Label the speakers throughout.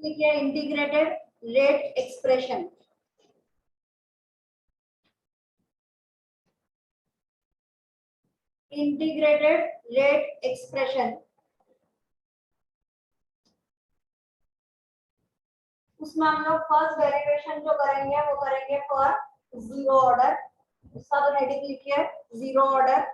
Speaker 1: लिखिए integrated rate expression. Integrated rate expression, उसमें हम लोग फर्स्ट डेरिवेशन जो करेंगे वो करेंगे फॉर जीरो ऑर्डर। उसका तो हेडिंग लिखिए जीरो ऑर्डर।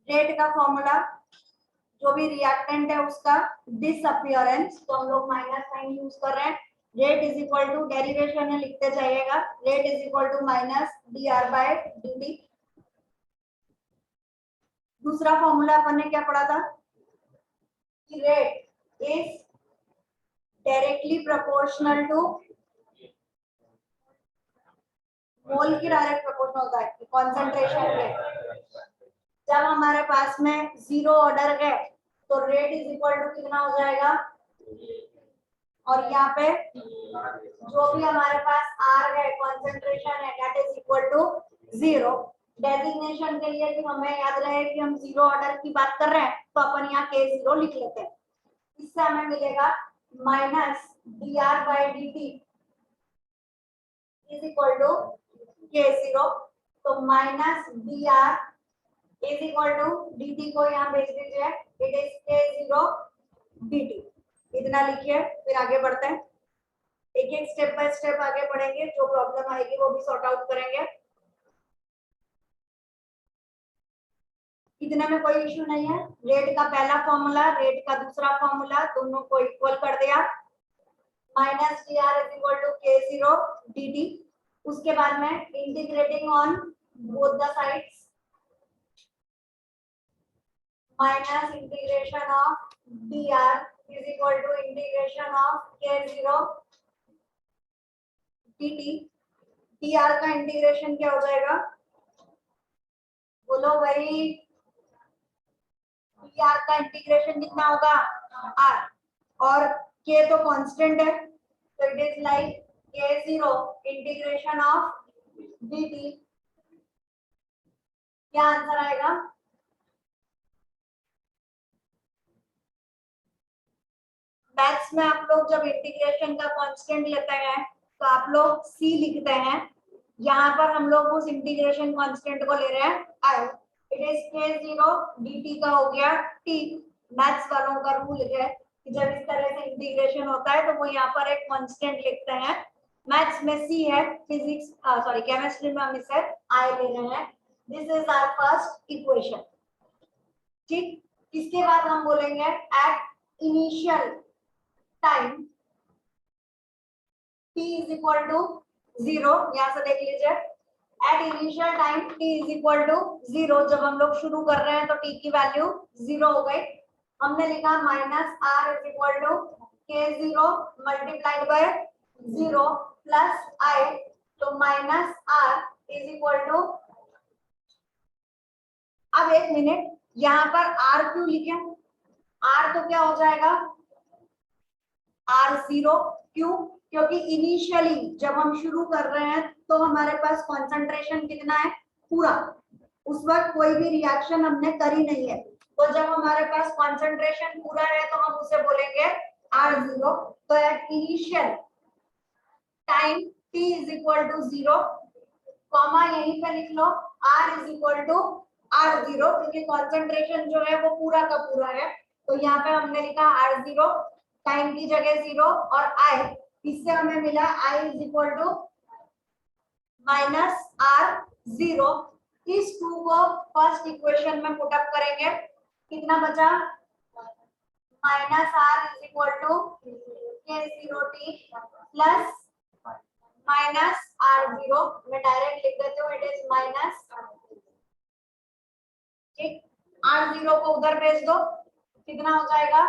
Speaker 1: रेट का फॉर्मूला, जो भी रिएक्टेंट है उसका डिसअपियरेंस, तो हम लोग माइनस साइन यूज कर रहे हैं। Rate is equal to, derivation है लिखते जाइएगा, rate is equal to minus D r by d t. दूसरा फॉर्मूला अपन ने क्या पढ़ा था कि rate is directly proportional to mole की डायरेक्ट प्रोपोर्शनल होता है कॉन्सेंट्रेशन रेट। जब हमारे पास में जीरो ऑर्डर है तो रेट इज इक्वल टू कितना हो जाएगा, और यहाँ पे जो भी हमारे पास आर है कॉन्सेंट्रेशन है that is equal to zero. Designation के लिए कि हमें याद रहे कि हम जीरो ऑर्डर की बात कर रहे हैं तो अपन यहाँ के जीरो लिख लेते हैं। इससे हमें मिलेगा minus D R by D T is equal to के जीरो। तो minus D R is equal to D T को यहाँ भेज दीजिए, it is K zero D T. इतना लिखिए, फिर आगे बढ़ते हैं, एक एक स्टेप बाय स्टेप आगे बढ़ेंगे, जो प्रॉब्लम आएगी वो भी सॉर्ट आउट करेंगे। इतने में कोई इश्यू नहीं है। रेट का पहला फॉर्मूला, रेट का दूसरा फॉर्मूला, दोनों को इक्वल कर दिया, minus D R is equal to के जीरो डी टी। उसके बाद में integrating on both the sides, minus integration of d are is equal to integration of k zero D t. D r का integration क्या हो जाएगा, बोलो भाई, डी आर का इंटीग्रेशन कितना होगा आर, और के तो कांस्टेंट है तो इट इज लाइक के zero integration of D T. क्या आंसर आएगा, मैथ्स में आप लोग जब इंटीग्रेशन का कांस्टेंट लेते हैं तो आप लोग सी लिखते हैं, यहाँ पर हम लोग उस इंटीग्रेशन कांस्टेंट को ले रहे हैं आई। It is K zero D T का हो गया टी। मैथ्स वालों का रूल है कि जब इस तरह से इंटीग्रेशन होता है तो वो यहाँ पर एक कांस्टेंट लिखते हैं। मैथ्स में सी है, फिजिक्स सॉरी केमिस्ट्री में हम इसे आई ले रहे हैं। This is our first equation. ठीक, इसके बाद हम बोलेंगे at initial time t is equal to 0, यहाँ से देख लीजिए, at initial time t is equal to 0, जब हम लोग शुरू कर रहे हैं तो t की वैल्यू 0 हो गई। हमने लिखा minus r is equal to k0 multiplied by 0 plus i, तो minus r is equal to, अब एक मिनट, यहाँ पर r क्यों लिखे, r तो क्या हो जाएगा r0, क्यों, क्योंकि इनिशियली जब हम शुरू कर रहे हैं तो हमारे पास कंसंट्रेशन कितना है पूरा, उस वक्त कोई भी रिएक्शन हमने करी नहीं है, तो जब हमारे पास कंसंट्रेशन पूरा है तो हम उसे बोलेंगे r0। तो at initial time t is equal to 0, comma यहीं पे लिख लो r is equal to r0, क्योंकि कंसंट्रेशन जो है वो पूरा का पूरा है, तो यहाँ पे हमने लिखा r0, टाइम की जगह 0 और i, इससे हमें मिला i is equal to minus r0। इस 2 को फर्स्ट इक्वेशन में पुट अप करेंगे, कितना बचा, minus r is equal to k0t plus minus r0, मैं डायरेक्ट लिख देती हूँ, इट इज माइनस, ठीक, r0 को उधर भेज दो, कितना हो जाएगा,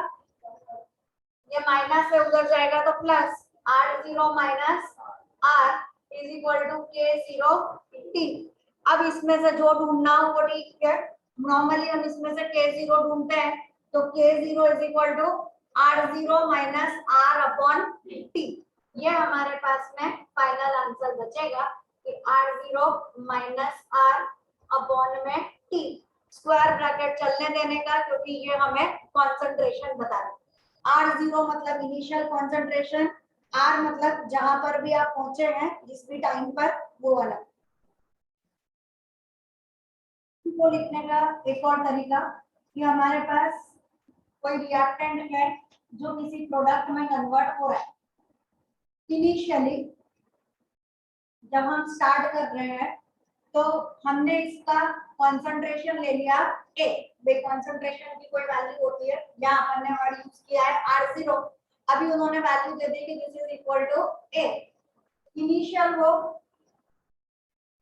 Speaker 1: ये माइनस से उधर जाएगा तो plus r0 minus r is equal to k0t। अब इसमें से जो ढूंढना हो वो ठीक है, नॉर्मली हम इसमें से k0 ढूंढते हैं, तो k0 is equal to r0 minus r upon t। ये हमारे पास में फाइनल आंसर बचेगा, कि R0 माइनस R अपॉन में T, स्क्वायर ब्रैकेट चलने देने का, क्योंकि ये हमें कॉन्सेंट्रेशन बता रहा है। R0 मतलब इनिशियल कॉन्सेंट्रेशन, R मतलब जहां पर भी आप पहुंचे हैं जिस भी टाइम पर, वो वाला। को लिखने का एक और तरीका कि हमारे पास कोई रिएक्टेंट है जो किसी प्रोडक्ट में कन्वर्ट हो रहा है। इनिशियली जब हम स्टार्ट कर रहे हैं तो हमने इसका कंसंट्रेशन ले लिया A। बे कंसंट्रेशन की कोई वैल्यू होती है, यहाँ अपन ने वर्ड यूज किया है R0। अभी उन्होंने वैल्यू दे दी कि this is equal to A। Initial वो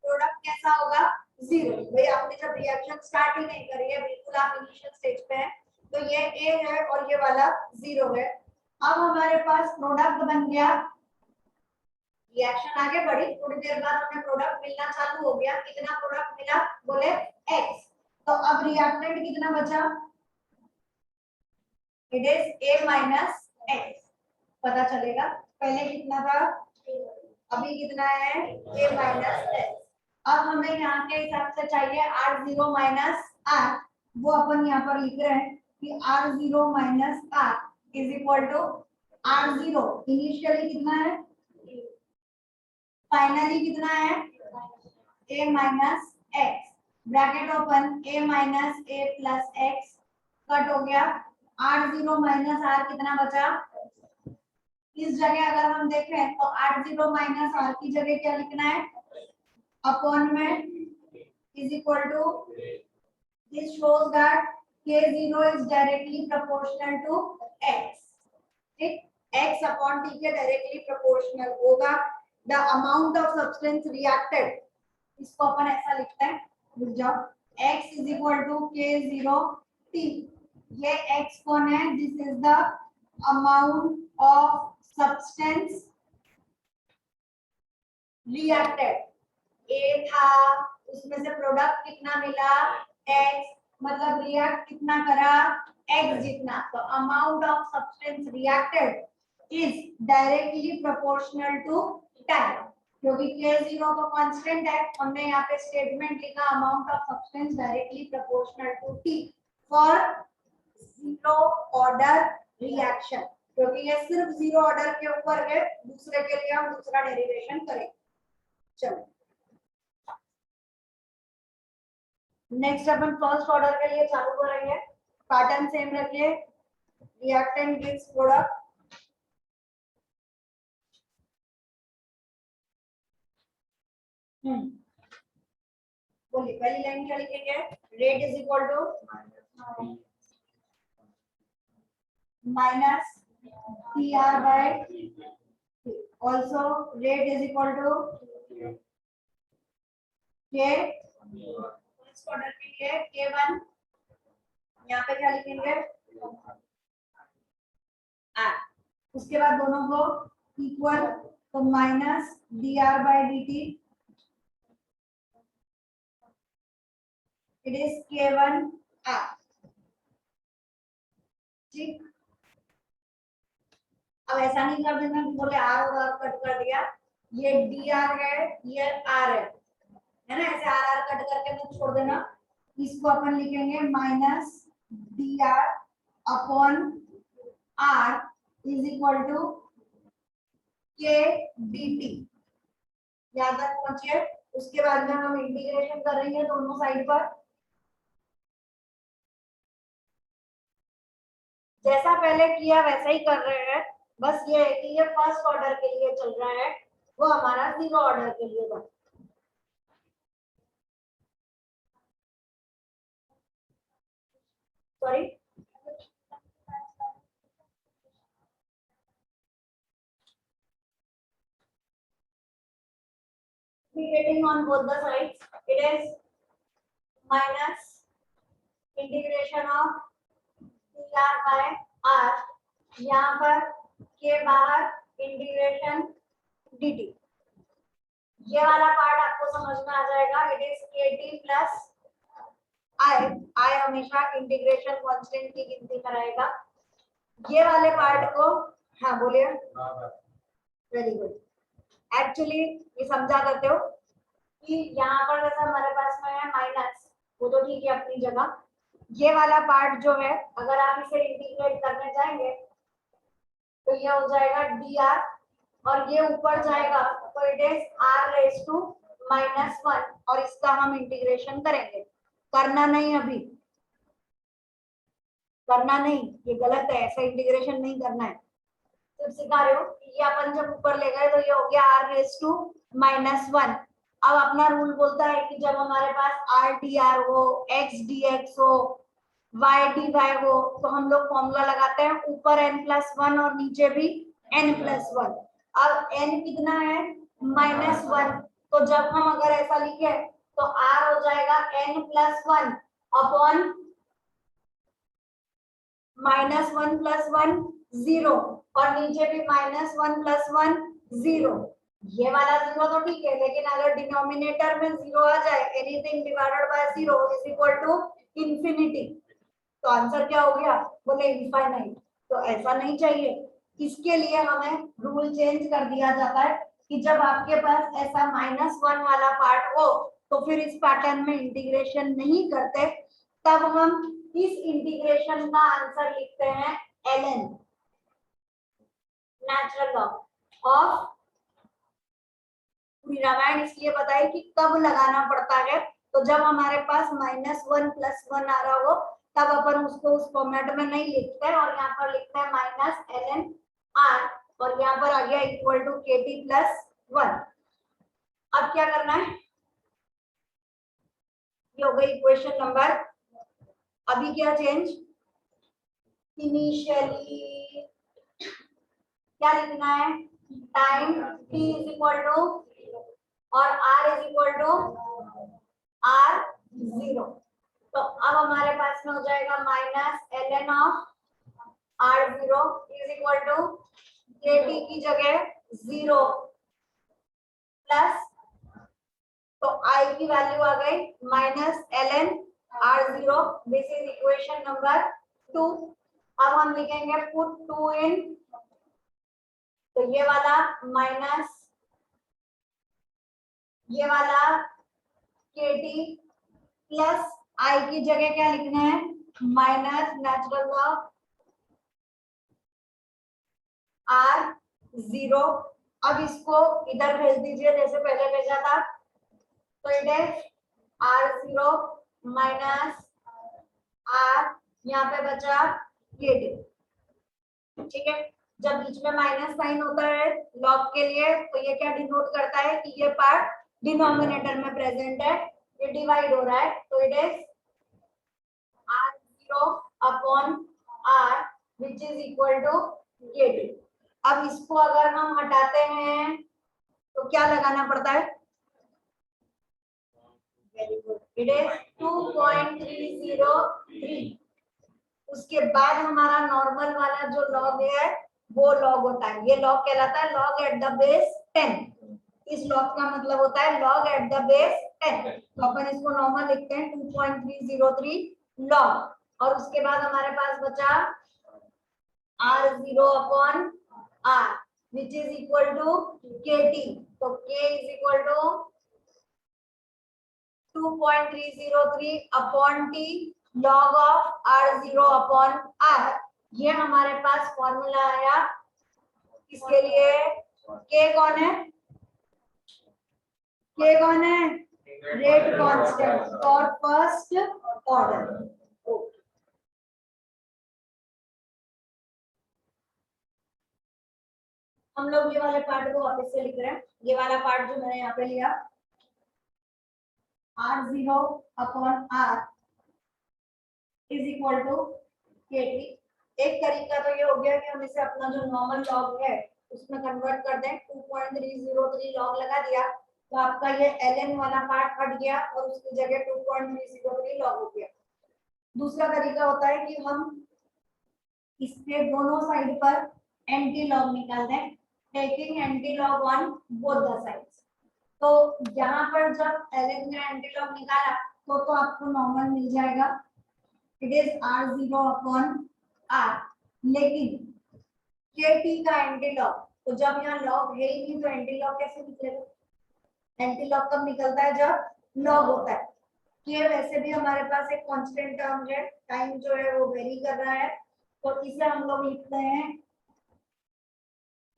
Speaker 1: प्रोडक्ट कैसा होगा, 0। भाई आपने जब रिएक्शन स्टार्ट ही नहीं करी है, बिल्कुल आप इनिशियल स्टेज पे हैं, तो ये A है और ये वाला 0 है। अब हमारे पास प्रोडक्ट बन गया, रिएक्शन आगे बढ़ी, थोड़ी देर बाद हमें प्रोडक्ट मिलना चालू हो गया। कितना प्रोडक्ट मिला, बोले X। तो अब रिएक्टेंट कितना बचा, it is A minus X। पता चलेगा पहले कितना था, अभी कितना है, A माइनस X। अब हमें यहाँ के हिसाब से चाहिए R0 माइनस R, वो अपन यहाँ पर लिख रहे हैं कि R0 minus R is equal to R0 initially कितना है, फाइनली कितना है, A minus X, bracket open, A minus A plus X cut हो गया। R0 माइनस R कितना बचा, इस जगह अगर हम देखें तो R0 माइनस R की जगह क्या लिखना है, अपॉन में is equal to, this shows that K0 is directly proportional to X। ठीक, X अपॉन T के डायरेक्टली प्रोपोर्शनल होगा। The amount of substance reacted, इसको अपन ऐसा लिखते हैं, रुक जाओ, X is equal to K0 T। ये X कौन है, this is the amount of substance reacted. A था, उसमें से प्रोडक्ट कितना मिला, X, मतलब रिएक्ट कितना करा, X जितना। तो amount of substance reacted is directly proportional to time, क्योंकि K0 तो कांस्टेंट है, हमने यहाँ पे स्टेटमेंट लिखा amount of substance directly proportional to T for zero order reaction, क्योंकि ये सिर्फ जीरो ऑर्डर के ऊपर है, दूसरे के लिए हम दूसरा डेरिवेशन करेंगे। चलो नेक्स्ट अपन फर्स्ट ऑर्डर के लिए चालू करेंगे, पैटर्न सेम रखिए, रिएक्टेंट गिव्स प्रोडक्ट। बोलिए पहली लाइन क्या लिखेंगे, rate is equal to minus PR by, also rate is equal to K, first order के लिए K1, यहाँ पे क्या लिखेंगे R, उसके बाद दोनों को इक्वल, तो minus dr by dt, it is K1 R। ठीक, अब ऐसा नहीं कर देना कि बोले R और R कट कर दिया, ये dr है, ये R है ना, ऐसे R कट करके तो छोड़ देना। इसको अपन लिखेंगे minus dr upon R is equal to K dt। यहाँ तक पहुंचे, उसके बाद में हम इंटीग्रेशन करेंगे दोनों साइड पर, जैसा पहले किया वैसा ही कर रहे हैं, बस ये है कि ये फर्स्ट ऑर्डर के लिए चल रहा है, वो हमारा जीरो ऑर्डर के लिए था। Sorry, integrating on both the sides, it is minus integration of CR by R, यहाँ पर के बाहर इंटीग्रेशन dt। ये वाला पार्ट आपको समझ में आ जाएगा, it is KT plus I हमेशा इंटीग्रेशन कांस्टेंट की गिनती कराएगा। ये वाले पार्ट को, हाँ बोलिए, वेरी गुड, एक्चुअली ये समझा करते हो, कि यहाँ पर जैसा हमारे पास में है माइनस, वो तो ठीक है अपनी जगह, ये वाला पार्ट जो है अगर आप इसे इंटीग्रेट करने जाएंगे तो ये हो जाएगा dr, और ये ऊपर जाएगा तो इट इज r⁻⁻1, और इसका हम इंटीग्रेशन करेंगे। करना नहीं, अभी करना नहीं, ये गलत है, ऐसा इंटीग्रेशन नहीं करना है। सिर्फ सिखा रहे हो कि ये अपन जब ऊपर ले गए तो ये हो गया r⁻1। अब अपना रूल बोलता है कि जब हमारे पास r dr हो, x dx हो, y dy हो, तो हम लोग फॉर्मूला लगाते हैं ऊपर n+1 और नीचे भी n+1। अब n कितना है -1, तो जब हम अगर ऐसा लिखे तो r हो जाएगा n+1 अपॉन -1 + 1 0, और नीचे भी -1 + 1 0। ये वाला 0 तो ठीक है, लेकिन अगर डिनोमिनेटर में 0 आ जाए, anything divided by 0 is equal to infinity, तो आंसर क्या हो गया, बोले इनफाइनाइट। तो ऐसा नहीं चाहिए, इसके लिए हमें रूल चेंज कर दिया जाता है कि जब आपके पास ऐसा -1 वाला पार्ट हो तो फिर इस पैटर्न में इंटीग्रेशन नहीं करते, तब हम इस इंटीग्रेशन का आंसर लिखते हैं ln, नेचुरल लॉग ऑफ। पूरी रामायण इसलिए बताई कि कब लगाना पड़ता है, तो जब हमारे पास -1 + 1 आ रहा हो तब अपन उसको उस फॉर्मेट में नहीं लिखते हैं, और यहाँ पर लिखते हैं -ln r, और यहाँ पर आ गया इक्वल टू kt + 1। अब क्या करना है, ये हो गई इक्वेशन नंबर। अभी क्या चेंज, इनिशियली क्या लिखना है, time t is equal to और r is equal to r0। तो अब हमारे पास में हो जाएगा -ln of r0 is equal to kt की जगह 0 प्लस, तो i की वैल्यू आ गई -ln r0, this is equation number 2। अब हम लिखेंगे पुट 2 इन, तो ये वाला माइनस ये वाला kt प्लस i की जगह क्या लिखना है, माइनस नेचुरल लॉग r0। अब इसको इधर भेज दीजिए जैसे पहले भेजा था, तो it is r0 minus r, यहाँ पे बचा kt, ठीक है। जब बीच में माइनस साइन होता है लॉग के लिए, तो ये क्या डिनोट करता है कि ये पार्ट डिनोमिनेटर में प्रेजेंट है, ये डिवाइड हो रहा है, तो it is r0 upon r which is equal to kt। अब इसको अगर हम हटाते हैं तो क्या लगाना पड़ता है, वेरी गुड, इट इज 2.303। उसके बाद हमारा नॉर्मल वाला जो लॉग है वो लॉग होता है, ये लॉग कहलाता है लॉग एट द बेस 10। इस लॉग का मतलब होता है लॉग एट द बेस 10, तो अपन इसको नॉर्मल लिखते हैं 2.303 लॉग, और उसके बाद हमारे पास बचा r0 upon r which is equal to kt, तो k is equal to 2.303 upon t log of r0 upon r। ये हमारे पास फॉर्मूला आया, इसके लिए k कौन है, k कौन है, rate constant for first order. हम लोग ये वाले पार्ट को वापस से लिख रहे हैं, ये वाला पार्ट जो मैंने यहाँ पे लिया r0 upon r is equal to kt। एक तरीका तो ये हो गया कि हम इसे अपना जो नॉर्मल लॉग है उसमें कन्वर्ट कर दें, 2.303 लॉग लगा दिया तो आपका ये ln वाला पार्ट हट गया और उसकी जगह 2.303 लॉग हो गया। दूसरा तरीका होता है कि हम इसके दोनों साइड पर एंटी लॉग निकाल दें, taking anti log on both the sides. तो यहाँ पर जब ln का एंटी लॉग निकाला तो आपको नॉर्मल मिल जाएगा, it is r0 upon r, लेकिन kt का एंटी लॉग, तो जब यहाँ लॉग है ही नहीं तो एंटी लॉग कैसे निकलेगा, एंटी लॉग कब निकलता है? जब लॉग होता है। के वैसे भी हमारे पास एक कांस्टेंट टर्म है, टाइम जो है वो वेरी कर रहा है, तो इसे हम लोग लिखते हैं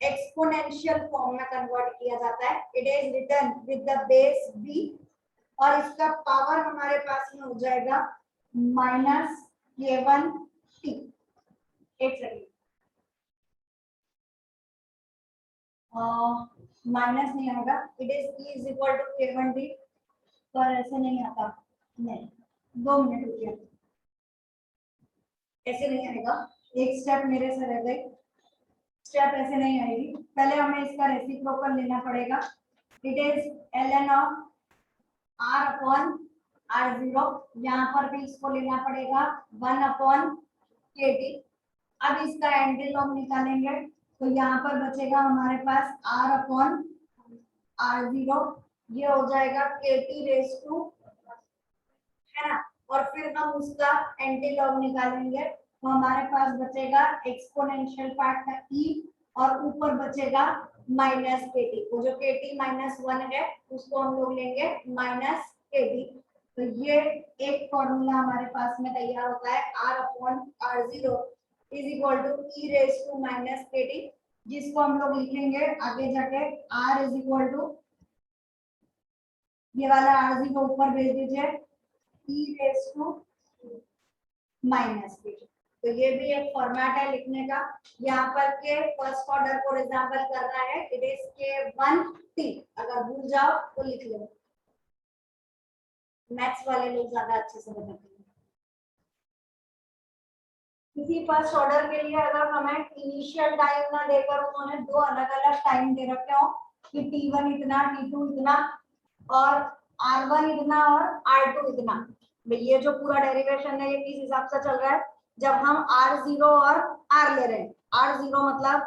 Speaker 1: एक्सपोनेंशियल फॉर्म में कन्वर्ट किया जाता है। It is written with the base b और इसका पावर हमारे पास में हो जाएगा माइनस k1t। एक सेकेंड, माइनस नहीं आएगा, it is e is equal to k1t, पर ऐसे नहीं आता, नहीं 2 मिनट रुकिए, ऐसे नहीं आएगा, एक स्टेप मेरे से रह गई, स्टेप ऐसे नहीं आएगी, पहले हमें इसका रेसिप्रोकल लेना पड़ेगा। It is ln of r upon r0, यहाँ पर भी इसको लेना पड़ेगा 1 अपॉन kt। अब इसका एंटी लॉग निकालेंगे तो यहाँ पर बचेगा हमारे पास r अपॉन r0, ये हो जाएगा kt रेस टू, है ना, और फिर हम उसका एंटी लॉग निकालेंगे तो हमारे पास बचेगा एक्सपोनेंशियल पार्ट का e और ऊपर बचेगा माइनस kt, वो जो kt -1 है उसको हम लोग लेंगे माइनस kt। तो ये एक फॉर्मूला हमारे पास में तैयार होता है r upon r0 is equal to e raise to minus kt, जिसको हम लोग लिखेंगे आगे जाके r इज इक्वल टू, ये वाला r0 ऊपर भेज दीजिए, e raise to minus kt। तो ये भी एक फॉर्मेट है लिखने का। यहाँ पर के फर्स्ट ऑर्डर को रिजेंबल कर रहा है, इट इज k1t, अगर भूल जाओ तो लिख लो, मैथ्स वाले लोग ज्यादा अच्छे से बताते हैं। किसी फर्स्ट ऑर्डर के लिए अगर हमें इनिशियल टाइम ना देकर उन्होंने 2 अलग अलग टाइम दे रखे हो कि t1 इतना, t2 इतना और r1 इतना और r2 इतना, ये जो पूरा डेरिवेशन है ये किस हिसाब से चल रहा है? जब हम r0 और r ले रहे हैं, r0 मतलब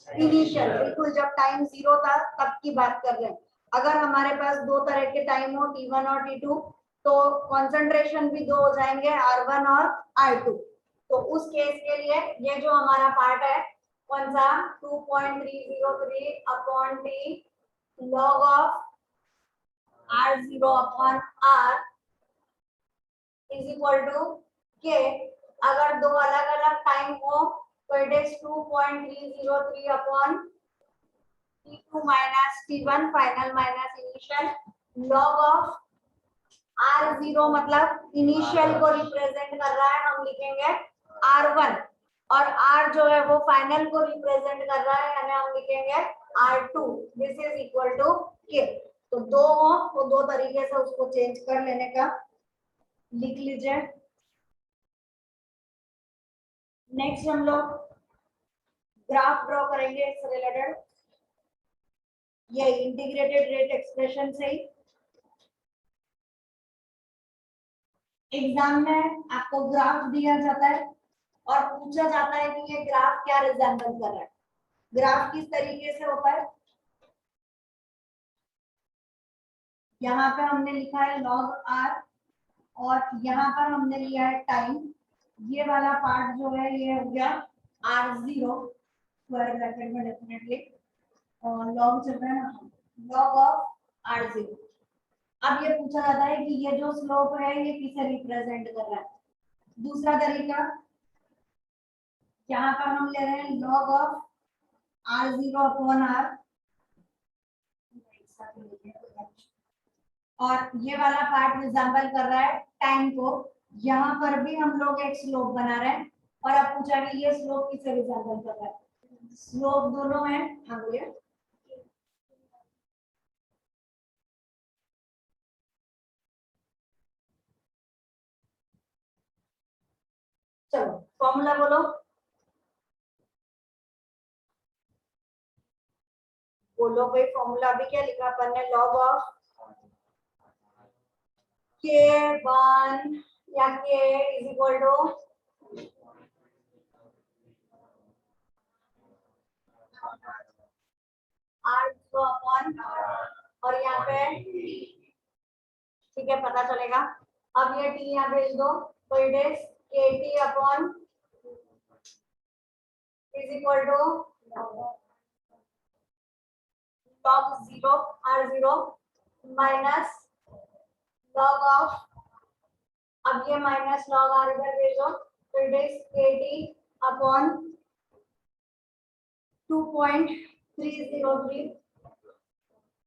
Speaker 1: इनिशियल, बिल्कुल जब टाइम 0 था तब की बात कर रहे हैं। अगर हमारे पास 2 तरह के टाइम हो, t1 और t2, तो कंसंट्रेशन भी 2 हो जाएंगे, r1 और r2। तो उस केस के लिए ये जो हमारा पार्ट है कौन सा, 2.303 upon t log of r0 upon r is equal to k। अगर 2 अलग अलग टाइम हो तो it is 2.303 upon t2 minus t1 final minus initial, log of r0 मतलब इनिशियल को रिप्रेजेंट कर रहा है, हम लिखेंगे r1, और r जो है वो फाइनल को रिप्रेजेंट कर रहा है, यानी हम लिखेंगे r2। This is equal to k। तो 2 हो तो 2 तरीके से उसको चेंज कर लेने का, लिख लीजिए। नेक्स्ट हम लोग ग्राफ ड्रॉ करेंगे इससे रिलेटेड, ये इंटीग्रेटेड रेट एक्सप्रेशन से ही एग्जाम में आपको ग्राफ दिया जाता है और पूछा जाता है कि ये ग्राफ क्या रिजेंबल कर रहा है। ग्राफ किस तरीके से होता है, यहाँ पे हमने लिखा है log r और यहाँ पर हमने लिया है टाइम, ये वाला पार्ट जो है ये हो गया r0 स्क्वायर ब्रैकेट में डेफिनेटली, और लॉग चल रहा है ना, log ऑफ r0। अब ये पूछा जाता है कि ये जो स्लोप है ये किसे रिप्रेजेंट कर रहा है। दूसरा तरीका, यहाँ पर हम ले रहे हैं log of r0 upon r, और ये वाला पार्ट रिजेंबल कर रहा है टाइम को, यहाँ पर भी हम लोग एक स्लोप बना रहे हैं, और अब पूछा कि ये स्लोप किसे रिजेंबल कर रहा है। स्लोप दोनों है, हाँ बोलिए। चलो फॉर्मूला बोलो, बोलो भाई फॉर्मूला अभी क्या लिखा अपन ने, log ऑफ k1 या k is equal to r0 upon, और यहाँ पे ठीक है पता चलेगा। अब ये t यहाँ भेज दो तो it is kt upon is equal to log 0 r0 minus log of, अब ये माइनस log r इधर भेजो, तो इट इज 80 अपॉन 2.303